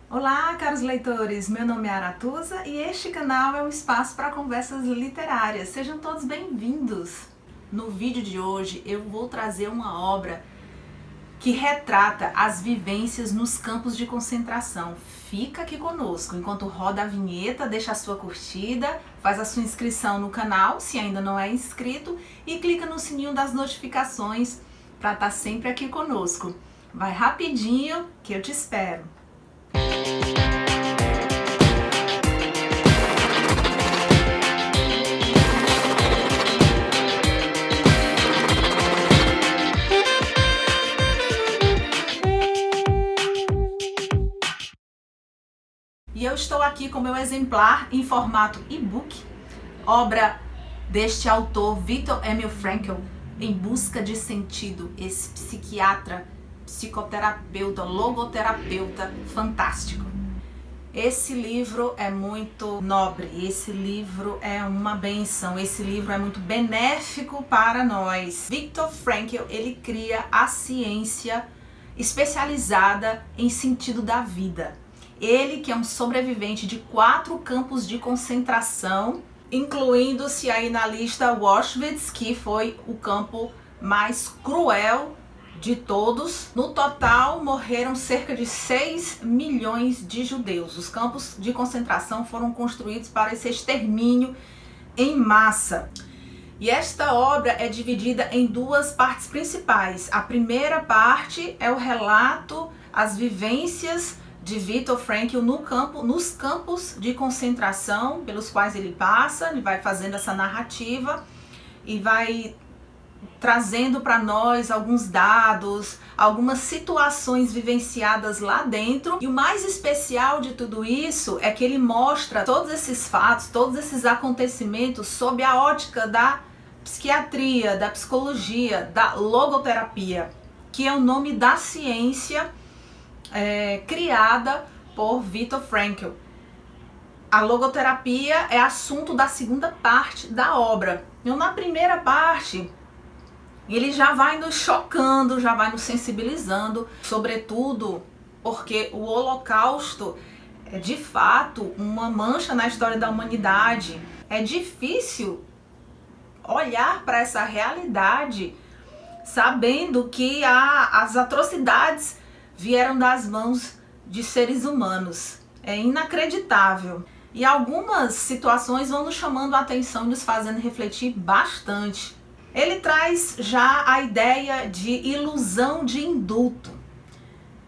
Olá, caros leitores! Meu nome é Aratusa e este canal é um espaço para conversas literárias. Sejam todos bem-vindos! No vídeo de hoje eu vou trazer uma obra que retrata as vivências nos campos de concentração. Fica aqui conosco enquanto roda a vinheta, deixa a sua curtida, faz a sua inscrição no canal se ainda não é inscrito e clica no sininho das notificações para estar sempre aqui conosco. Vai rapidinho que eu te espero! E eu estou aqui com meu exemplar em formato e-book, obra deste autor Viktor Emil Frankl, Em Busca de Sentido, esse psiquiatra, psicoterapeuta, logoterapeuta fantástico. Esse livro é muito nobre, esse livro é uma bênção, esse livro é muito benéfico para nós. Viktor Frankl, ele cria a ciência especializada em sentido da vida. Ele que é um sobrevivente de 4 campos de concentração, incluindo-se aí na lista Auschwitz, que foi o campo mais cruel de todos. No total, morreram cerca de 6 milhões de judeus. Os campos de concentração foram construídos para esse extermínio em massa. E esta obra é dividida em 2 partes principais. A primeira parte é o relato, as vivências de Viktor Frankl nos campos de concentração pelos quais ele passa, ele vai fazendo essa narrativa e vai trazendo para nós alguns dados, algumas situações vivenciadas lá dentro. E o mais especial de tudo isso é que ele mostra todos esses fatos, todos esses acontecimentos sob a ótica da psiquiatria, da psicologia, da logoterapia, que é o nome da ciência criada por Viktor Frankl. A logoterapia é assunto da segunda parte da obra. Então, na primeira parte, ele já vai nos chocando, já vai nos sensibilizando, sobretudo porque o Holocausto é de fato uma mancha na história da humanidade. É difícil olhar para essa realidade sabendo que as atrocidades vieram das mãos de seres humanos. É inacreditável. E algumas situações vão nos chamando a atenção, nos fazendo refletir bastante. Ele traz já a ideia de ilusão de indulto.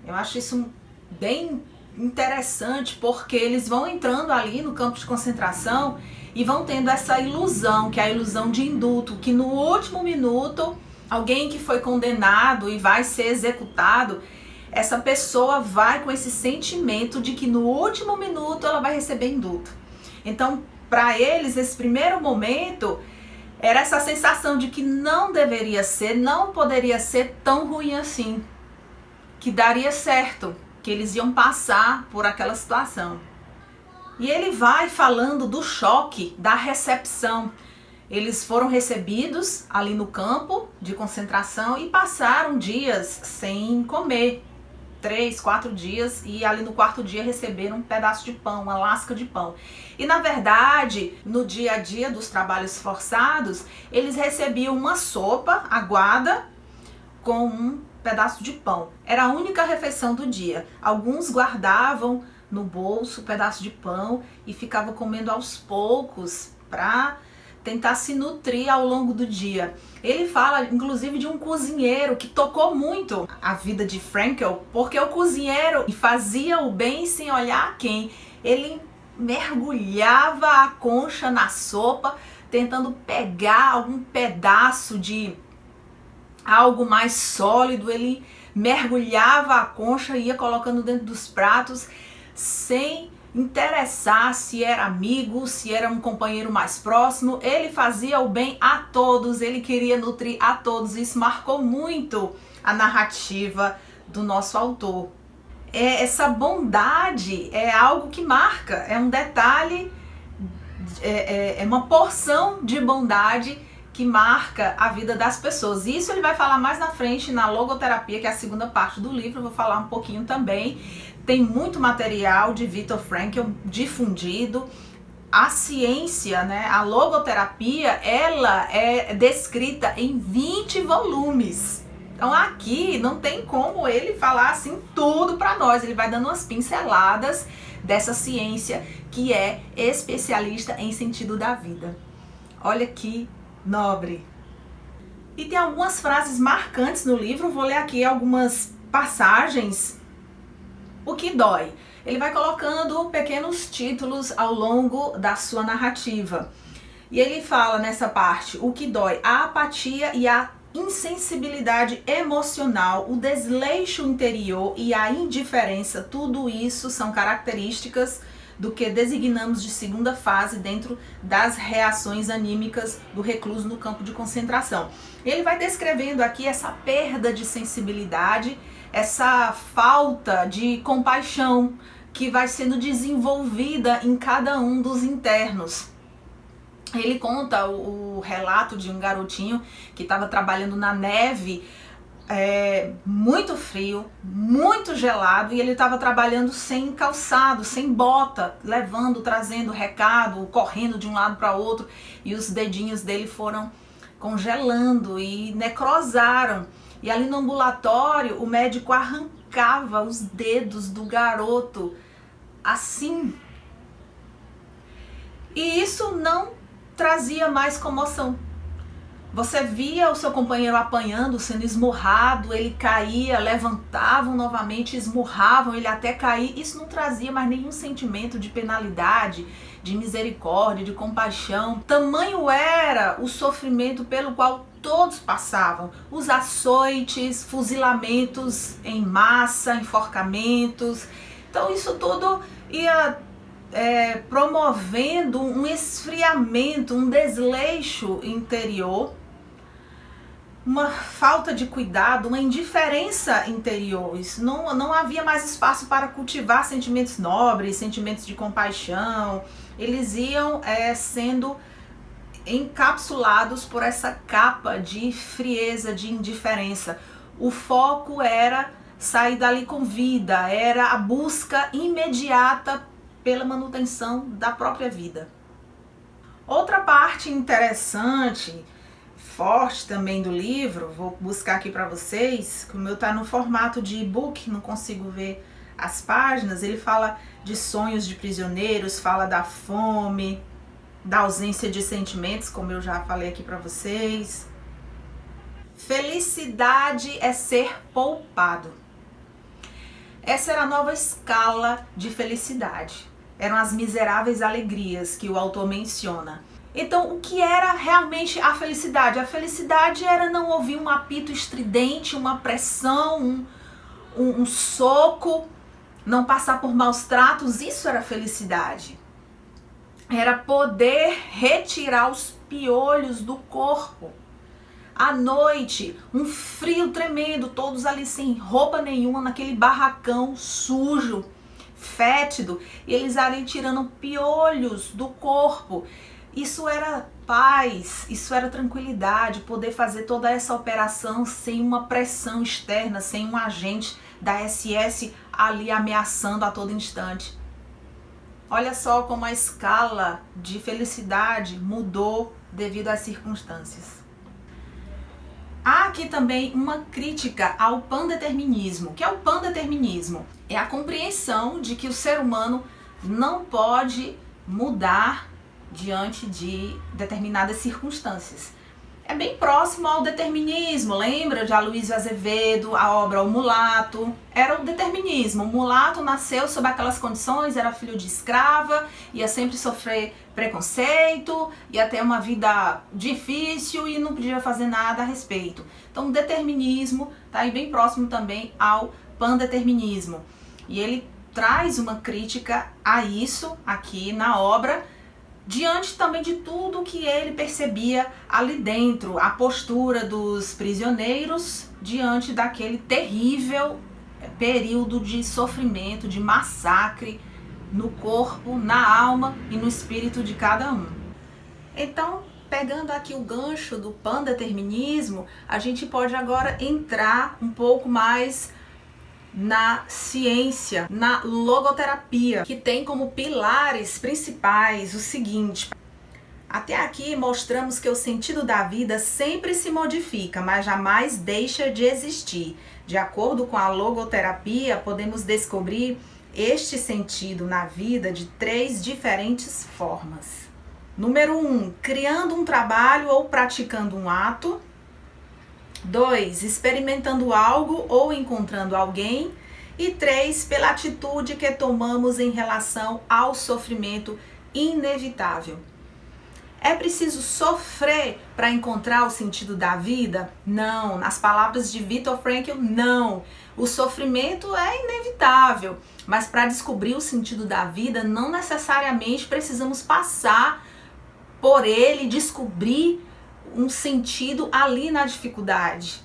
Eu acho isso bem interessante, porque eles vão entrando ali no campo de concentração e vão tendo essa ilusão, que é a ilusão de indulto, que no último minuto, alguém que foi condenado e vai ser executado, essa pessoa vai com esse sentimento de que no último minuto ela vai receber indulto. Então, para eles, esse primeiro momento era essa sensação de que não deveria ser, não poderia ser tão ruim assim, que daria certo, que eles iam passar por aquela situação. E ele vai falando do choque, da recepção. Eles foram recebidos ali no campo de concentração e passaram dias sem comer. 3, 4 dias, e ali no 4º dia receberam um pedaço de pão, uma lasca de pão. E na verdade, no dia a dia dos trabalhos forçados, eles recebiam uma sopa aguada com um pedaço de pão. Era a única refeição do dia. Alguns guardavam no bolso o pedaço de pão e ficavam comendo aos poucos para tentar se nutrir ao longo do dia. Ele fala, inclusive, de um cozinheiro que tocou muito a vida de Frankl, porque o cozinheiro fazia o bem sem olhar a quem. Ele mergulhava a concha na sopa, tentando pegar algum pedaço de algo mais sólido. Ele mergulhava a concha e ia colocando dentro dos pratos, sem interessar se era amigo, se era um companheiro mais próximo. Ele fazia o bem a todos, ele queria nutrir a todos. Isso marcou muito a narrativa do nosso autor. Essa bondade é algo que marca, é um detalhe, é uma porção de bondade que marca a vida das pessoas. Isso ele vai falar mais na frente na logoterapia, que é a segunda parte do livro. Eu vou falar um pouquinho também. Tem muito material de Viktor Frankl difundido. A ciência, né, a logoterapia, ela é descrita em 20 volumes. Então aqui não tem como ele falar assim tudo para nós. Ele vai dando umas pinceladas dessa ciência que é especialista em sentido da vida. Olha que nobre. E tem algumas frases marcantes no livro. Vou ler aqui algumas passagens. O que dói? Ele vai colocando pequenos títulos ao longo da sua narrativa. E ele fala nessa parte, o que dói? A apatia e a insensibilidade emocional, o desleixo interior e a indiferença, tudo isso são características do que designamos de segunda fase dentro das reações anímicas do recluso no campo de concentração. Ele vai descrevendo aqui essa perda de sensibilidade, essa falta de compaixão que vai sendo desenvolvida em cada um dos internos. Ele conta o relato de um garotinho que estava trabalhando na neve, muito frio, muito gelado, e ele estava trabalhando sem calçado, sem bota, trazendo recado, correndo de um lado para outro, e os dedinhos dele foram congelando e necrosaram. E ali no ambulatório, o médico arrancava os dedos do garoto, assim. E isso não trazia mais comoção. Você via o seu companheiro apanhando, sendo esmurrado, ele caía, levantavam novamente, esmurravam ele até cair. Isso não trazia mais nenhum sentimento de penalidade, de misericórdia, de compaixão. Tamanho era o sofrimento pelo qual todos passavam. Os açoites, fuzilamentos em massa, enforcamentos. Então isso tudo ia promovendo um esfriamento, um desleixo interior, uma falta de cuidado, uma indiferença interior. Isso não havia mais espaço para cultivar sentimentos nobres, sentimentos de compaixão. Eles iam sendo encapsulados por essa capa de frieza, de indiferença. O foco era sair dali com vida, era a busca imediata pela manutenção da própria vida. Outra parte interessante, forte também do livro, vou buscar aqui para vocês, que o meu tá no formato de e-book, não consigo ver as páginas. Ele fala de sonhos de prisioneiros, fala da fome, da ausência de sentimentos, como eu já falei aqui para vocês. Felicidade é ser poupado. Essa era a nova escala de felicidade. Eram as miseráveis alegrias que o autor menciona. Então, o que era realmente a felicidade? A felicidade era não ouvir um apito estridente, uma pressão, um soco, não passar por maus tratos. Isso era felicidade. Era poder retirar os piolhos do corpo. À noite, um frio tremendo, todos ali sem roupa nenhuma, naquele barracão sujo, fétido, e eles ali tirando piolhos do corpo. Isso era paz, isso era tranquilidade, poder fazer toda essa operação sem uma pressão externa, sem um agente da SS ali ameaçando a todo instante. Olha só como a escala de felicidade mudou devido às circunstâncias. Há aqui também uma crítica ao pandeterminismo. O que é o pandeterminismo? É a compreensão de que o ser humano não pode mudar diante de determinadas circunstâncias. É bem próximo ao determinismo. Lembra de Aloysio Azevedo, a obra O Mulato? Era o determinismo. O mulato nasceu sob aquelas condições, era filho de escrava, ia sempre sofrer preconceito, ia ter uma vida difícil e não podia fazer nada a respeito. Então o determinismo está aí bem próximo também ao pandeterminismo. E ele traz uma crítica a isso aqui na obra, diante também de tudo que ele percebia ali dentro, a postura dos prisioneiros diante daquele terrível período de sofrimento, de massacre no corpo, na alma e no espírito de cada um. Então, pegando aqui o gancho do pandeterminismo, a gente pode agora entrar um pouco mais na ciência, na logoterapia, que tem como pilares principais o seguinte: até aqui mostramos que o sentido da vida sempre se modifica, mas jamais deixa de existir. De acordo com a logoterapia, podemos descobrir este sentido na vida de 3 diferentes formas. Número 1, criando um trabalho ou praticando um ato. 2, experimentando algo ou encontrando alguém. E 3, pela atitude que tomamos em relação ao sofrimento inevitável. É preciso sofrer para encontrar o sentido da vida? Não. Nas palavras de Viktor Frankl, não. O sofrimento é inevitável, mas para descobrir o sentido da vida, não necessariamente precisamos passar por ele, descobrir um sentido ali na dificuldade.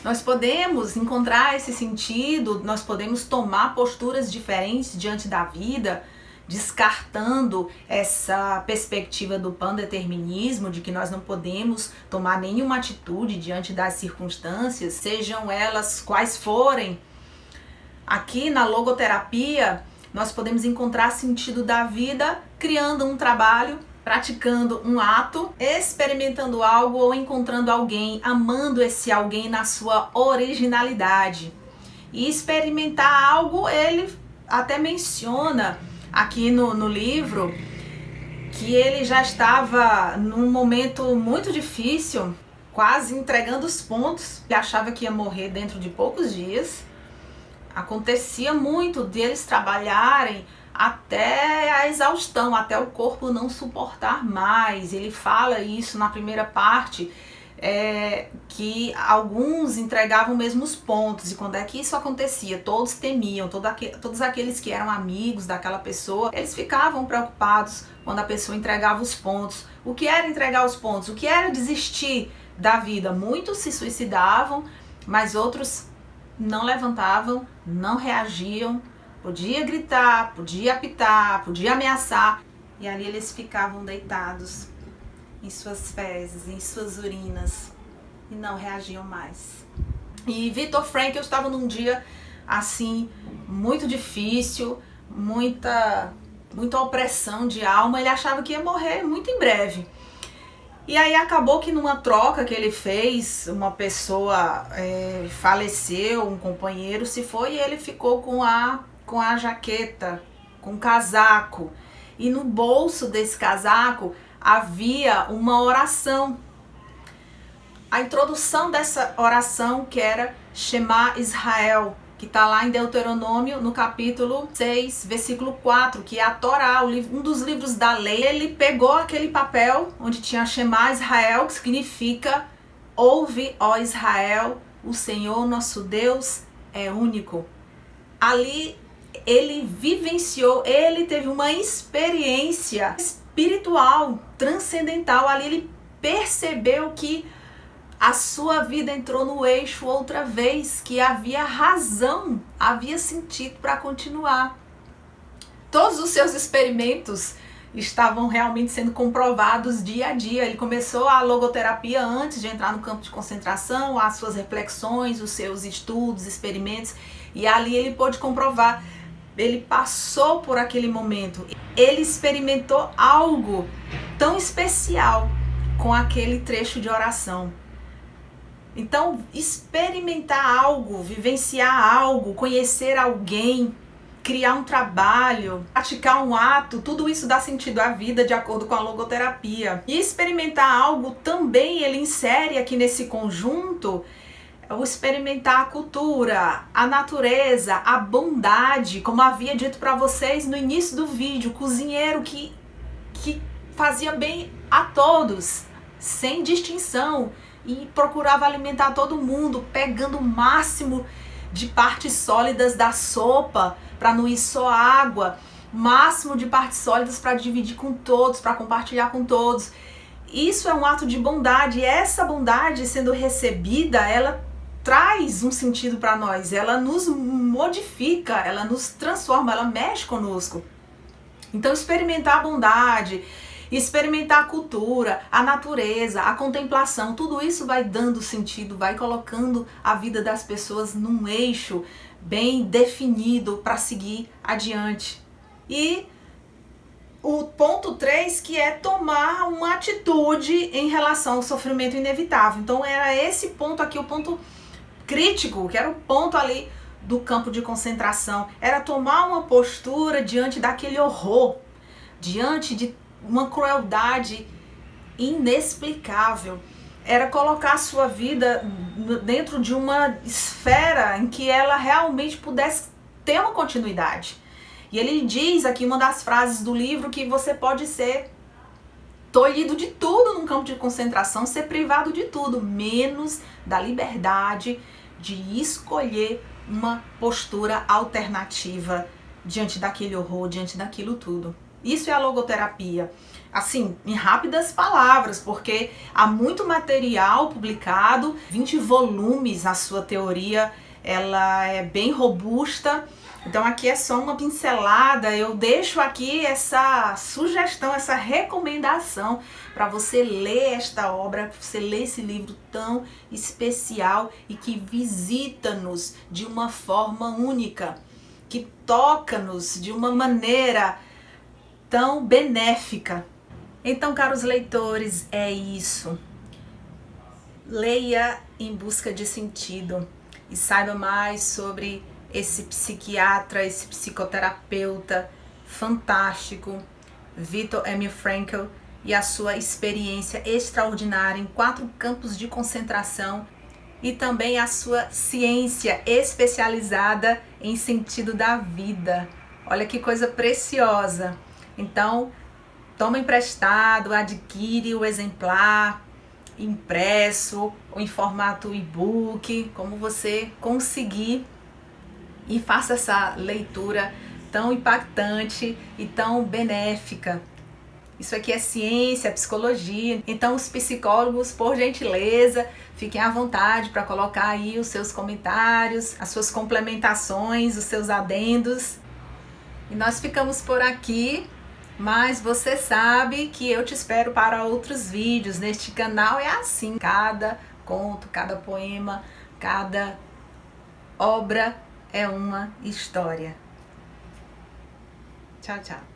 Nós podemos encontrar esse sentido, nós podemos tomar posturas diferentes diante da vida, descartando essa perspectiva do pandeterminismo, de que nós não podemos tomar nenhuma atitude diante das circunstâncias, sejam elas quais forem. Aqui na logoterapia, nós podemos encontrar sentido da vida criando um trabalho, praticando um ato, experimentando algo ou encontrando alguém, amando esse alguém na sua originalidade. E experimentar algo, ele até menciona aqui no livro que ele já estava num momento muito difícil, quase entregando os pontos, ele achava que ia morrer dentro de poucos dias. Acontecia muito deles trabalharem até a exaustão, até o corpo não suportar mais. Ele fala isso na primeira parte, que alguns entregavam mesmo os pontos, e quando é que isso acontecia, todos temiam, todos aqueles que eram amigos daquela pessoa, eles ficavam preocupados quando a pessoa entregava os pontos. O que era entregar os pontos? O que era desistir da vida? Muitos se suicidavam, mas outros não levantavam, não reagiam. Podia gritar, podia apitar, podia ameaçar, e ali eles ficavam deitados em suas fezes, em suas urinas, e não reagiam mais. E Viktor Frankl estava num dia assim muito difícil, muita opressão de alma. Ele achava que ia morrer muito em breve. E aí acabou que numa troca que ele fez, uma pessoa faleceu, um companheiro se foi, e ele ficou com a jaqueta, com o casaco. E no bolso desse casaco havia uma oração. A introdução dessa oração, que era Shema Israel, que está lá em Deuteronômio, no capítulo 6, versículo 4, que é a Torá, um dos livros da lei. Ele pegou aquele papel onde tinha Shema Israel, que significa: ouve, ó Israel, o Senhor nosso Deus é único. Ali ele vivenciou, ele teve uma experiência espiritual, transcendental. Ali ele percebeu que a sua vida entrou no eixo outra vez, que havia razão, havia sentido para continuar. Todos os seus experimentos estavam realmente sendo comprovados dia a dia. Ele começou a logoterapia antes de entrar no campo de concentração, as suas reflexões, os seus estudos, experimentos, e ali ele pôde comprovar. Ele passou por aquele momento, ele experimentou algo tão especial com aquele trecho de oração. Então, experimentar algo, vivenciar algo, conhecer alguém, criar um trabalho, praticar um ato, tudo isso dá sentido à vida de acordo com a logoterapia. E experimentar algo também ele insere aqui nesse conjunto o experimentar a cultura, a natureza, a bondade, como havia dito para vocês no início do vídeo, o cozinheiro que fazia bem a todos, sem distinção, e procurava alimentar todo mundo, pegando o máximo de partes sólidas da sopa, para não ir só água, máximo de partes sólidas para dividir com todos, para compartilhar com todos. Isso é um ato de bondade, e essa bondade sendo recebida, ela traz um sentido para nós, ela nos modifica, ela nos transforma, ela mexe conosco. Então, experimentar a bondade, experimentar a cultura, a natureza, a contemplação, tudo isso vai dando sentido, vai colocando a vida das pessoas num eixo bem definido para seguir adiante. E o ponto 3, que é tomar uma atitude em relação ao sofrimento inevitável. Então era esse ponto aqui, o ponto crítico, que era o ponto ali do campo de concentração. Era tomar uma postura diante daquele horror, diante de uma crueldade inexplicável. Era colocar a sua vida dentro de uma esfera em que ela realmente pudesse ter uma continuidade. E ele diz aqui, uma das frases do livro, que você pode ser tolhido de tudo num campo de concentração, ser privado de tudo, menos da liberdade de escolher uma postura alternativa diante daquele horror, diante daquilo tudo. Isso é a logoterapia. Assim, em rápidas palavras, porque há muito material publicado, 20 volumes a sua teoria, ela é bem robusta. Então aqui é só uma pincelada, eu deixo aqui essa sugestão, essa recomendação para você ler esta obra, para você ler esse livro tão especial e que visita-nos de uma forma única, que toca-nos de uma maneira tão benéfica. Então, caros leitores, é isso. Leia em busca de sentido e saiba mais sobre esse psiquiatra, esse psicoterapeuta fantástico, Viktor Emil Frankl, e a sua experiência extraordinária em 4 campos de concentração e também a sua ciência especializada em sentido da vida. Olha que coisa preciosa. Então, toma emprestado, adquire o exemplar impresso ou em formato e-book, como você conseguir, e faça essa leitura tão impactante e tão benéfica. Isso aqui é ciência, é psicologia. Então os psicólogos, por gentileza, fiquem à vontade para colocar aí os seus comentários, as suas complementações, os seus adendos. E nós ficamos por aqui, mas você sabe que eu te espero para outros vídeos. Neste canal é assim, cada conto, cada poema, cada obra é uma história. Tchau, tchau.